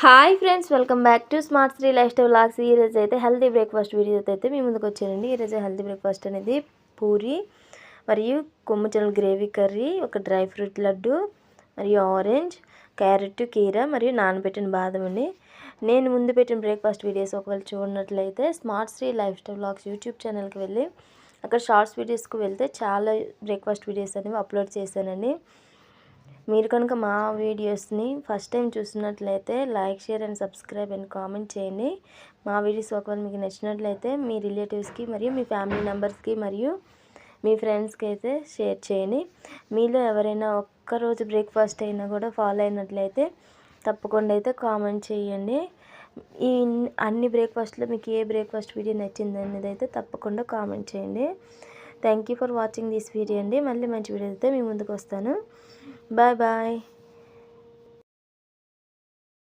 Hi friends, welcome back to smart Sri lifestyle vlogs. ఈరోజు అయితే healthy breakfast వీడియోతో అయితే మీ ముందుకు వచ్చానండి. ఈరోజు హెల్తీ బ్రేక్ఫాస్ట్ అనేది పూరి మరియు కొమ్ము శనగ గ్రేవీ కర్రీ, ఒక డ్రై ఫ్రూట్ లడ్డు మరియు ఆరెంజ్, క్యారెట్, కీర మరియు నానబెట్టిన బాదం అండి. నేను ముందు పెట్టిన బ్రేక్ఫాస్ట్ వీడియోస్ ఒకవేళ చూడనట్లయితే smart Sri lifestyle vlogs YouTube ఛానల్కి వెళ్ళి అక్కడ షార్ట్స్ వీడియోస్కి వెళ్తే చాలా బ్రేక్ఫాస్ట్ వీడియోస్ అనేవి అప్లోడ్ చేశానండి. మీరు కనుక మా వీడియోస్ని ఫస్ట్ టైం చూసినట్లయితే like, share and subscribe and comment చేయండి. మా వీడియోస్ ఒకవేళ మీకు నచ్చినట్లయితే మీ రిలేటివ్స్కి మరియు మీ ఫ్యామిలీ మెంబర్స్కి మరియు మీ ఫ్రెండ్స్కి అయితే షేర్ చేయండి. మీలో ఎవరైనా ఒక్కరోజు బ్రేక్ఫాస్ట్ అయినా కూడా ఫాలో అయినట్లయితే తప్పకుండా అయితే కామెంట్ చేయండి. ఈ అన్ని బ్రేక్ఫాస్ట్లో మీకు ఏ బ్రేక్ఫాస్ట్ వీడియో నచ్చింది అనేది అయితే తప్పకుండా కామెంట్ చేయండి. Thank you for watching this video అండి. మళ్ళీ మంచి వీడియో అయితే మీ ముందుకు వస్తాను. Bye bye.